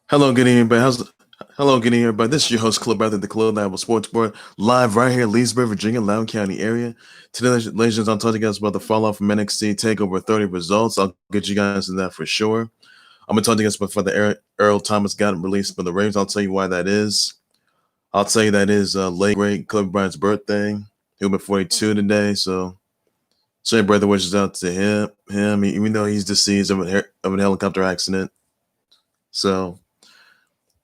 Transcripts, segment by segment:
Hello, good evening, everybody. Hello, good evening, everybody. This is your host, Clip After the Club Lab Sports Board, live right here in Leesburg, Virginia, Loudoun County area. Today, ladies and gentlemen, I'm talking to you guys about the fallout from NXT Takeover 30 results. I'll get you guys to that for sure. I'm going to talk to you guys before the Earl Thomas got released from the Ravens. I'll tell you why that is. I'll tell you that is late great Kobe Bryant's birthday. He'll be 42 today, so send brother wishes out to him, even though he's deceased of an helicopter accident. So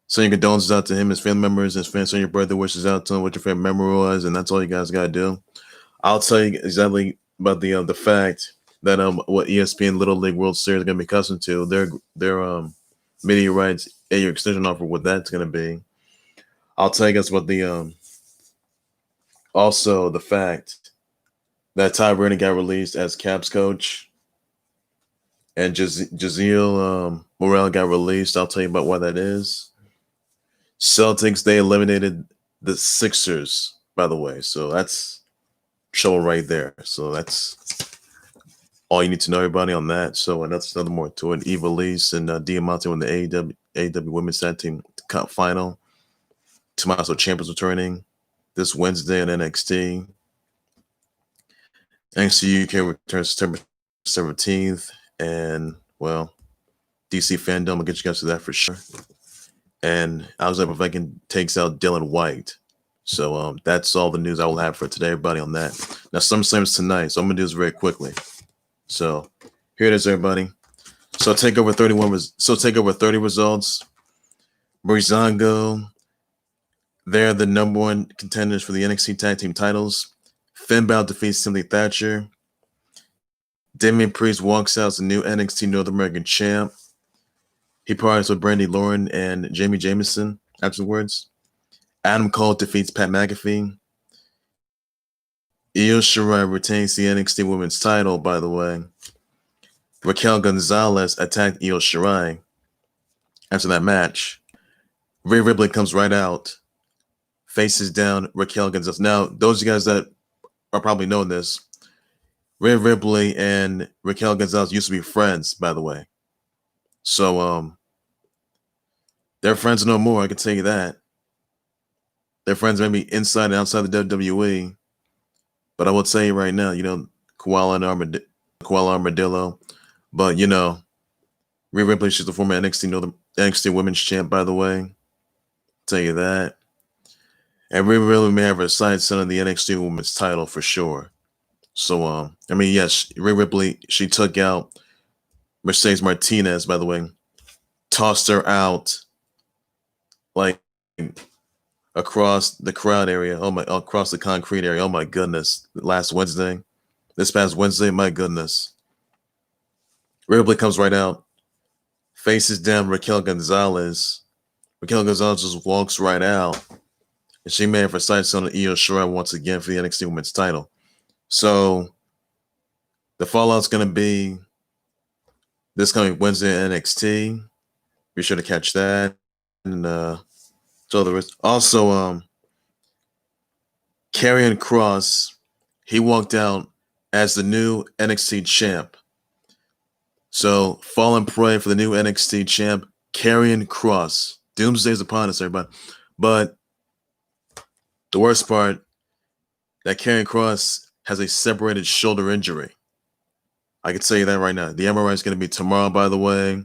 send your condolences out to him, his family members, his fans. Send your birthday wishes out to him, what your favorite memory was, and that's all you guys gotta do. I'll tell you exactly about the fact that what ESPN Little League World Series is gonna be custom to their media rights 8-year extension offer. What that's gonna be. I'll tell you guys about the also the fact that Ty Brady got released as Caps coach, and Jazeel Morel got released. I'll tell you about why that is. Celtics, they eliminated the Sixers, by the way. So that's show right there. So that's all you need to know, everybody, on that. So and that's another more to it. Eva Lise and Diamante won the AEW Women's Tag Team Cup final. Tommaso Ciampa's returning this Wednesday on NXT. NXT UK returns September 17th. And, well, DC Fandom, I'll get you guys to that for sure. And Povetkin takes out Dillian Whyte. So that's all the news I will have for today, everybody, on that. Now, SummerSlam is tonight, so I'm going to do this very quickly. So here it is, everybody. So Takeover 30 results. Breezango, they're the number one contenders for the NXT Tag Team Titles. Finn Balor defeats Thatcher. Damian Priest walks out as the new NXT North American champ. He partners with Brandy Lauren and Jamie Jameson afterwards. Adam Cole defeats Pat McAfee. Io Shirai retains the NXT Women's title, by the way. Raquel Gonzalez attacked Io Shirai after that match. Rhea Ripley comes right out, faces down Raquel Gonzalez. Now, those of you guys that are probably know this, Rhea Ripley and Raquel Gonzalez used to be friends, by the way. So, they're friends no more, I can tell you that. They're friends maybe inside and outside the WWE. But I will tell you right now, Koala Armadillo. But, Rhea Ripley, she's the former NXT Women's Champ, by the way. I'll tell you that. And Rhea Ripley may have her sights set on the NXT Women's title for sure. So, yes, Rhea Ripley, she took out Mercedes Martinez, by the way. Tossed her out like across the crowd area. Across the concrete area. Oh my goodness. This past Wednesday, my goodness. Rhea Ripley comes right out, faces down Raquel Gonzalez. Raquel Gonzalez just walks right out. And she may have her sights on Io Shirai once again for the NXT Women's title. So the fallout's going to be this coming Wednesday at NXT. Be sure to catch that. And so there is also Karrion Kross. He walked out as the new NXT champ. So fallen prey for the new NXT champ, Karrion Kross. Doomsday's upon us, everybody. But the worst part, that Karrion Kross has a separated shoulder injury. I can tell you that right now. The MRI is going to be tomorrow, by the way.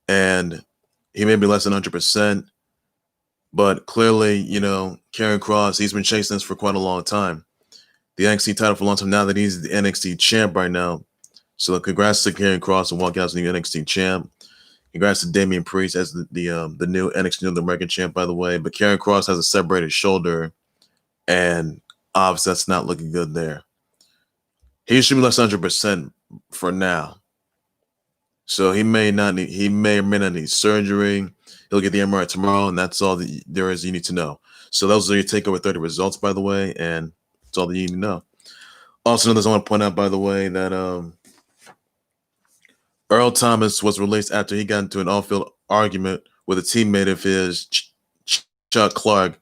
And he may be less than 100%. But clearly, Karrion Kross, he's been chasing this for quite a long time. The NXT title for a long time now that he's the NXT champ right now. So congrats to Karrion Kross and walk out as the new NXT champ. Congrats to Damian Priest as the new NXT North American champ, by the way. But Karrion Kross has a separated shoulder, and obviously that's not looking good there. He should be less than 100% for now. So he may or may not need surgery. He'll get the MRI tomorrow, and that's all there is you need to know. So those are your Takeover 30 results, by the way, and that's all that you need to know. Also, I want to point out, by the way, that Earl Thomas was released after he got into an off-field argument with a teammate of his, Chuck Clark,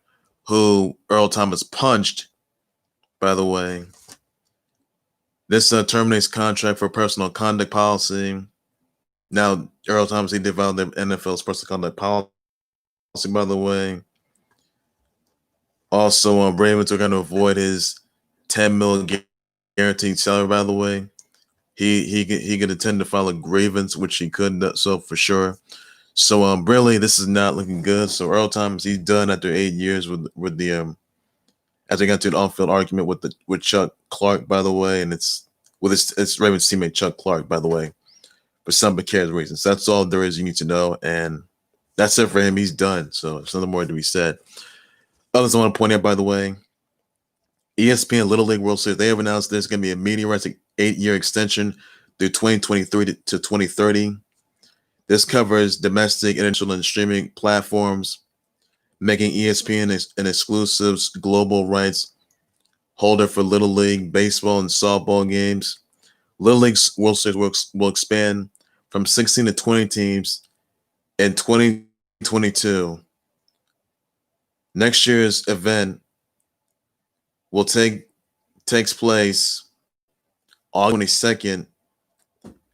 who Earl Thomas punched, by the way. This terminates contract for personal conduct policy. Now, Earl Thomas, he did violate the NFL's personal conduct by the way. Also, Ravens are going to avoid his $10 million guaranteed salary. By the way, he could intend to file a grievance, which he couldn't. So for sure. So really, this is not looking good. So Earl Thomas, he's done after 8 years with the as they got to an on-field argument with Chuck Clark, by the way, and it's with it's Ravens teammate Chuck Clark, by the way, for some precarious reasons. That's all there is you need to know, and that's it for him. He's done. So there's nothing more to be said. Others I want to point out, by the way, ESPN Little League World Series, they have announced there's going to be a media rights 8-year extension through 2023 to 2030. This covers domestic, international, and streaming platforms, making ESPN an exclusive global rights holder for Little League baseball and softball games. Little League World Series will expand from 16 to 20 teams in 2022. Next year's event will takes place August 22nd,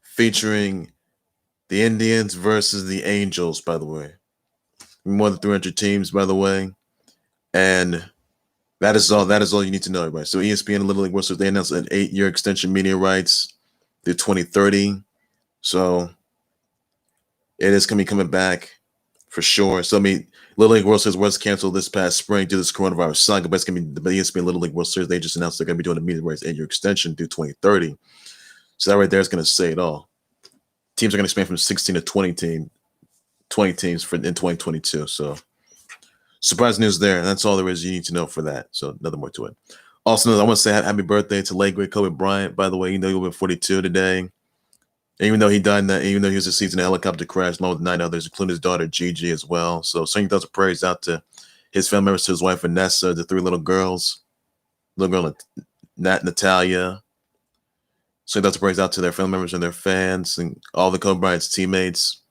featuring the Indians versus the Angels, by the way. More than 300 teams, by the way. And that is all you need to know, everybody. So ESPN and Little League World Series, they announced an 8-year extension media rights through 2030. So it is going to be coming back for sure. So, I mean, Little League World Series was canceled this past spring due to this coronavirus saga, but it's going to be the ESPN Little League World Series. They just announced they're going to be doing a media rights 8-year extension through 2030. So that right there is going to say it all. Teams are going to expand from 16 to 20 teams in 2022. So surprise news there. And that's all there is you need to know for that. So nothing more to it. Also, I want to say happy birthday to late great Kobe Bryant. By the way, you know he will be 42 today. Even though he died, even though he was deceased in a helicopter crash, along with 9 others, including his daughter Gigi as well. So sending thoughts of prayers out to his family members, to his wife Vanessa, the 3 little girls, little girl Natalia. Sending thoughts of prayers out to their family members and their fans and all the Kobe Bryant's teammates,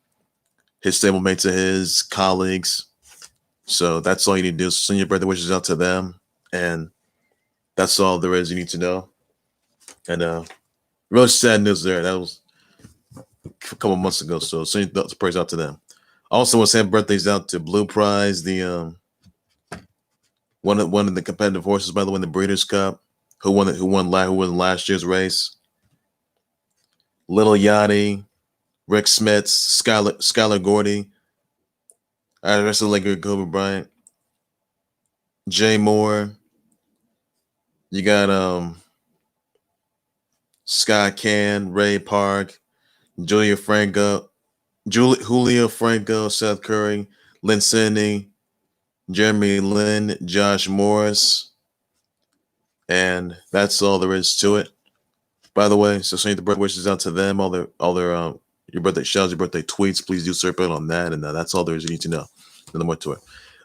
his stablemates, and his colleagues. So that's all you need to do. Send your birthday wishes out to them, and that's all there is you need to know. And really sad news there. That was a couple months ago. So send your prayers out to them. Also, want to send birthdays out to Blue Prize, the one of the competitive horses, by the way, in the Breeders' Cup, who won last year's race. Little Yachty, Rick Smits, Skylar Gordy, the rest of the late Kobe Bryant, Jay Moore. You got Scott Can, Ray Park, Julio Franco, Seth Curry, Lynn Sidney, Jeremy Lin, Josh Morris, and that's all there is to it. By the way, so send the birthday wishes out to them, all their your birthday shouts, your birthday tweets. Please do circulate on that, and that's all there is you need to know. Nothing more to it.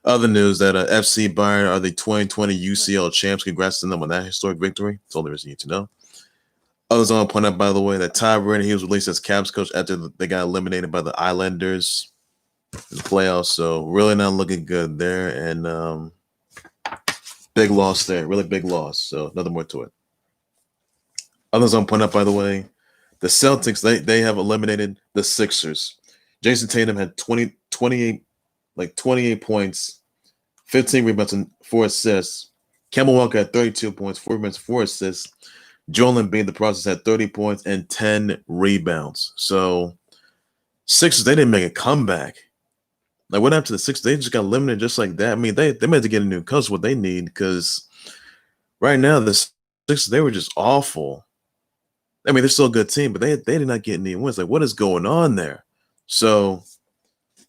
Other news that FC Bayern are the 2020 UCL champs. Congrats to them on that historic victory. That's all there is you need to know. Others I want to point out, by the way, that Ty Brady, he was released as Caps coach after they got eliminated by the Islanders in the playoffs. So really not looking good there, and big loss there, really big loss. So nothing more to it. Others I want to point out, by the way, the Celtics, they have eliminated the Sixers. Jason Tatum had 28 points, 15 rebounds, and 4 assists. Kemba Walker had 32 points, 4 rebounds, 4 assists. Joel Embiid in the process had 30 points and 10 rebounds. So Sixers, they didn't make a comeback. Like, what happened to the Sixers? They just got eliminated just like that. I mean, they might have to get a new coach, what they need, because right now the Sixers, they were just awful. I mean, they're still a good team, but they did not get any wins. Like, what is going on there? So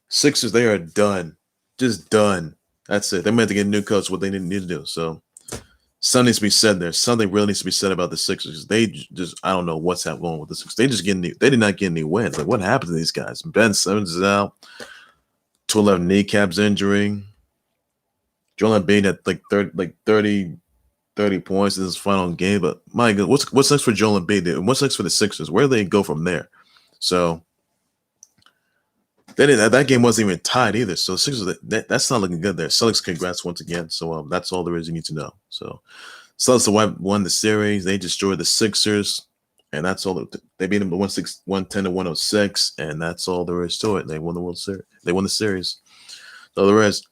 Sixers, they are done. Just done. That's it. They might have to get a new coach, what they need to do. So something needs to be said there. Something really needs to be said about the Sixers. They just, I don't know what's happening with the Sixers. They did not get any wins. Like, what happened to these guys? Ben Simmons is out. 211 kneecaps injury. Joel Embiid had like 30 points in his final game. But my God, what's next for Joel Embiid? And what's next for the Sixers? Where do they go from there? So that game wasn't even tied either. So Sixers, that's not looking good there. Celtics, congrats once again. So that's all there is you need to know. So Celtics won the series. They destroyed the Sixers, and that's all. They beat them 110 to 106, and that's all there is to it. They won the World Series. They won the series. So there is.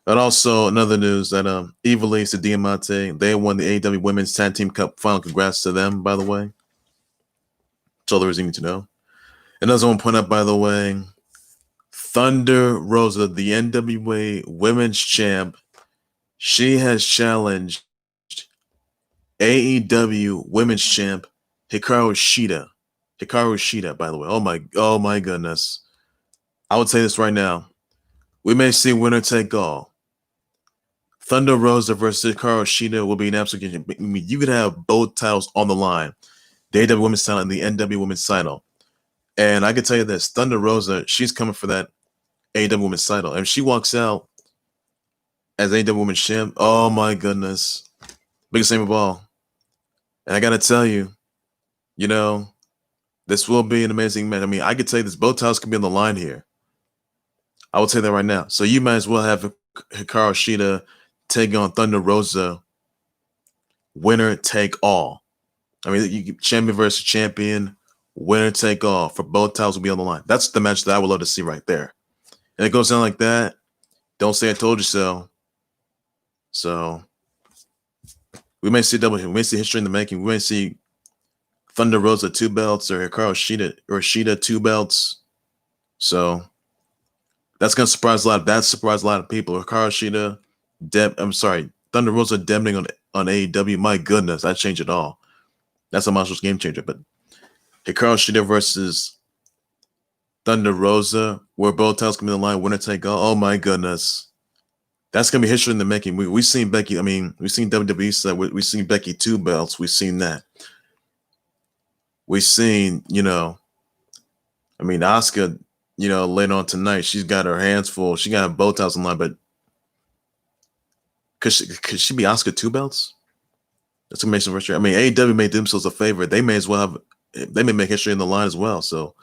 And also another news that Evil East and Diamante, they won the AEW Women's Tag Team Cup final. Congrats to them, by the way. That's all there is you need to know. Another one point out, by the way, Thunder Rosa, the NWA Women's Champ, she has challenged AEW Women's Champ Hikaru Shida. Hikaru Shida, by the way. Oh my goodness. I would say this right now. We may see winner take all. Thunder Rosa versus Hikaru Shida will be an absolute game. I mean, you could have both titles on the line. The AEW Women's title and the NW Women's title. And I can tell you this, Thunder Rosa, she's coming for that AEW Women's title. And if she walks out as AEW Women's Champ, oh my goodness. Biggest name of all. And I got to tell you, this will be an amazing match. I mean, I could tell you this, both titles can be on the line here. I will say that right now. So you might as well have Hikaru Shida take on Thunder Rosa, winner take all. I mean, champion versus champion, winner take all for both titles will be on the line. That's the match that I would love to see right there. And it goes down like that. Don't say I told you so. So we may see double. We may see history in the making. We may see Thunder Rosa 2 belts or Hikaru Shida 2 belts. So that's gonna surprise a lot. That surprised a lot of people. Hikaru Shida, Thunder Rosa debuting on AEW. My goodness, that changed it all. That's a monstrous game changer. But Hikaru Shida versus Thunder Rosa, where both titles can be on the line, winner take all. Oh my goodness. That's gonna be history in the making. We've seen Becky. I mean, we've seen WWE say we've seen Becky 2 belts. We've seen that. We've seen, Asuka, later on tonight, she's got her hands full. She got both titles on the line, but could she be Asuka 2 belts? That's gonna make some history. I mean, AEW made themselves a favor. They may make history in the line as well. So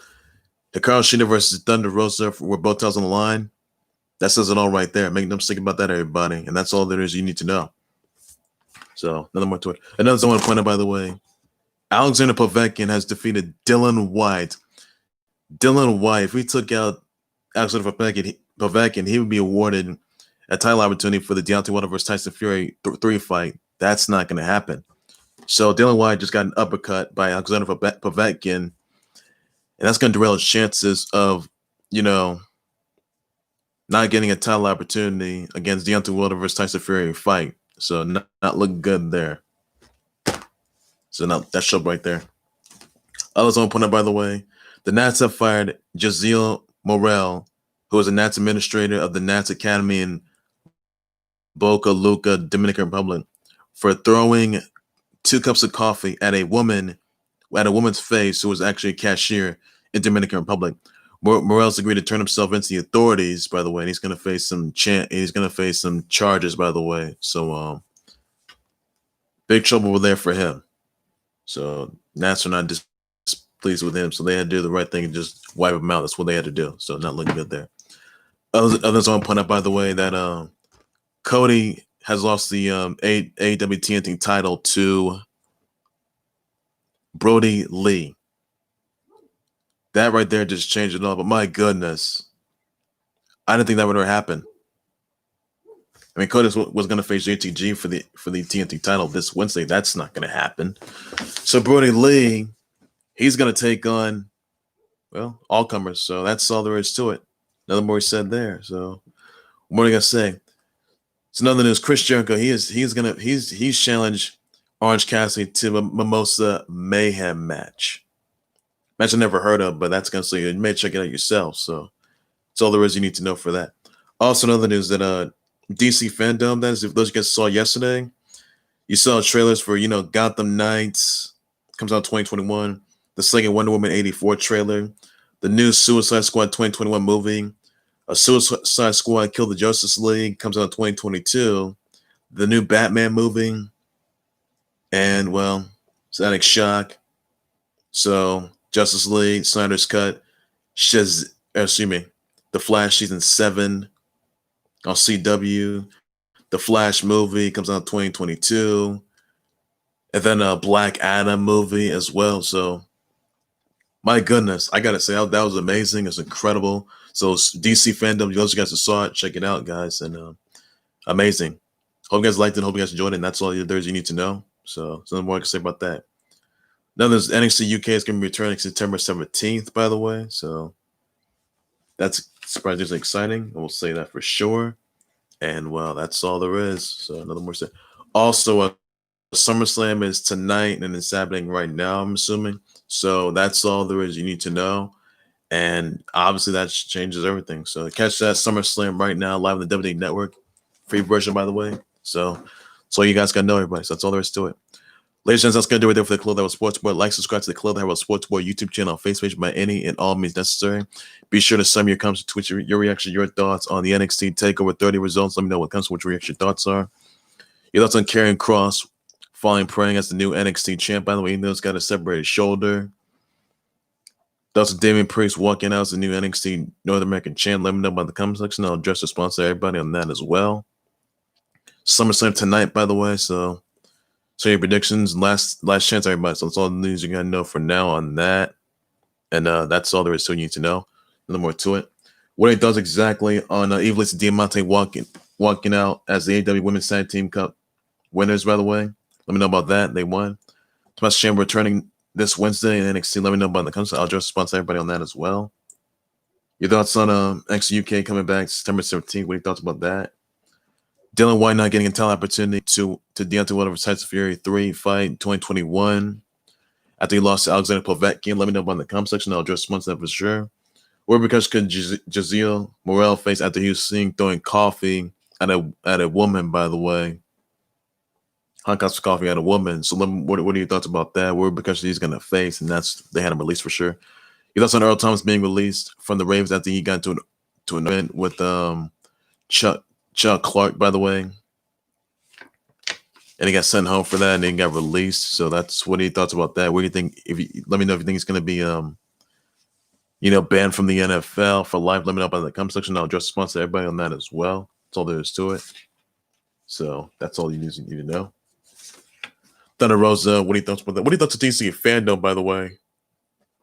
Hikaru Shida versus Thunder Rosa, where both titles on the line. That says it all right there. Make them think about that, everybody. And that's all there is you need to know. So, another more to it. Another thing I want to point out, by the way, Alexander Povetkin has defeated Dillian Whyte. Dillian Whyte, if we took out Alexander Povetkin, he would be awarded a title opportunity for the Deontay Wilder versus Tyson Fury III fight. That's not going to happen. So, Dillian Whyte just got an uppercut by Alexander Povetkin. And that's going to derail his chances of, not getting a title opportunity against Deontay Wilder versus Tyson Fury fight. So not looking good there. So now that show right there. Others on point out, by the way, the Nats have fired Jaziel Morel, who is a Nats administrator of the Nats Academy in Boca Luca, Dominican Republic, for throwing 2 cups of coffee at a woman's face who was actually a cashier in Dominican Republic. Morales agreed to turn himself into the authorities, by the way, and he's going to face some charges, by the way. So, big trouble over there for him. So, Nats are not displeased with him, so they had to do the right thing and just wipe him out. That's what they had to do. So, not looking good there. Others on point out, by the way, that Cody has lost the AEW TNT title to Brody Lee. That right there just changed it all. But my goodness, I didn't think that would ever happen. I mean, Cody was going to face JTG for the TNT title this Wednesday. That's not going to happen. So Brody Lee, he's going to take on, all comers. So that's all there is to it. Nothing more said there. So what are you going to say? So another news, Chris Jericho, he's challenged Orange Cassidy to a Mimosa Mayhem match. Match I never heard of, but that's going to say you may check it out yourself. So that's all there is you need to know for that. Also, another news that DC Fandom, that is, if those you guys saw yesterday, you saw trailers for, Gotham Knights, comes out 2021, the second Wonder Woman 84 trailer, the new Suicide Squad 2021 movie, a Suicide Squad Kill the Justice League, comes out 2022, the new Batman movie, and, Static Shock. So, Justice League, Snyder's Cut, The Flash Season 7 on CW. The Flash movie comes out 2022. And then a Black Adam movie as well. So My goodness, I gotta say that was amazing. It's incredible. So DC fandom, those guys who saw it, check it out, guys, and amazing. Hope you guys liked it. Hope you guys enjoyed it. And that's all there's you need to know. So there's nothing more I can say about that. Now there's NXT UK is going to be returning September 17th, by the way. So that's surprisingly exciting. I will say that for sure. And well, that's all there is. So another more say. Also, SummerSlam is tonight and it's happening right now, I'm assuming. So that's all there is you need to know. And obviously that changes everything. So catch that SummerSlam right now live on the WWE Network. Free version, by the way. So you guys got to know, everybody. So that's all there is to it. Ladies and gentlemen, that's going to do it there for the Club That Was Sports Board. Like, subscribe to the Club That Was Sports Board YouTube channel on Facebook by any and all means necessary. Be sure to send me your comments to Twitch, your reaction, your thoughts on the NXT Takeover 30 results. Let me know what comes, what your reaction thoughts are. Your thoughts on Karrion Kross falling praying as the new NXT champ. By the way, you know he's got a separated shoulder. Thoughts on Damian Priest walking out as the new NXT North American champ. Let me know about the comment section. I'll address response to everybody on that as well. SummerSlam tonight, by the way, so your predictions, last chance, everybody. So that's all the news you gotta know for now on that, and that's all there is to it. You need to know. No more to it. What it does exactly on Evilise and Diamante walking out as the AEW Women's Tag Team Cup winners. By the way, let me know about that. They won. Thomas Chamber returning this Wednesday in NXT. Let me know about the country. I'll address response to everybody on that as well. Your thoughts on NXT UK coming back September 17th? What are your thoughts about that? Dillian Whyte not getting a title opportunity to Deontay Wilder for Tyson Fury III fight in 2021 after he lost to Alexander Povetkin. Let me know about in the comment section. I'll address response to that for sure. Or because could Jaziel Morel face after he was seen throwing coffee at a woman, by the way. Hot cups of coffee at a woman. So what are your thoughts about that? Where because he's gonna face, and they had him released for sure. Your thoughts on Earl Thomas being released from the Ravens after he got into an event with Chuck Clark, by the way, and he got sent home for that, and then got released. So that's what are your thoughts about that? What do you think? Let me know if you think he's going to be, banned from the NFL for life. Let me know about the comment section. I'll address response to everybody on that as well. That's all there is to it. So that's all you need to know. Thunder Rosa, what are your thoughts about that? What are your thoughts of DC fandom, by the way?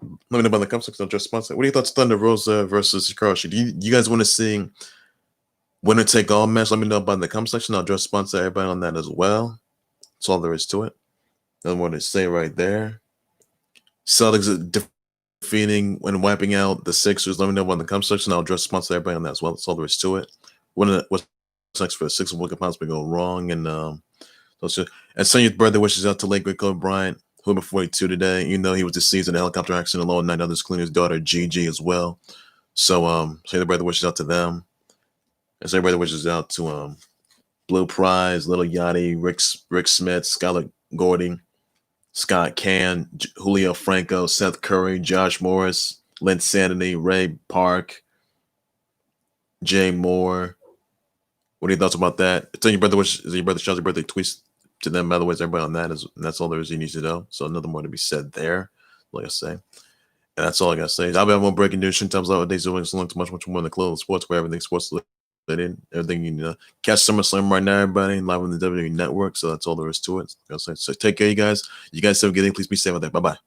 Let me know about the comment section. I'll address response. What are your thoughts, Thunder Rosa versus Hikaru? Do you guys want to see winner take all match? Let me know about in the comment section. I'll address response to everybody on that as well. That's all there is to it. Nothing more to say right there. Celtics defeating and wiping out the Sixers. Let me know about in the comment section. I'll address response to everybody on that as well. That's all there is to it. What's next for the Sixers? What could possibly go wrong? And send your birthday wishes out to late great Kobe Bryant, who was 42 today. You know he was deceased in a helicopter accident alone. 9 others, including his daughter Gigi as well. So send the birthday wishes out to them. As everybody wishes out to Blue Prize, Little Yachty, Rick Smith, Skylar Gordy, Scott Can, Julio Franco, Seth Curry, Josh Morris, Lynn Sanity, Ray Park, Jay Moore. What are your thoughts about that? Tell your brother wishes, your brother shouts your birthday tweets to them. By the way, everybody on that and that's all there is you need to know. So nothing more to be said there, like I say. And that's all I gotta say. I'll be having more breaking news. Times out days always long too much more in the clothes sports where everything sports in everything you know. Catch SummerSlam right now, everybody, live on the WWE Network. So that's all there is to it. So take care, you guys. You guys have a good day. Please be safe out there. Bye bye.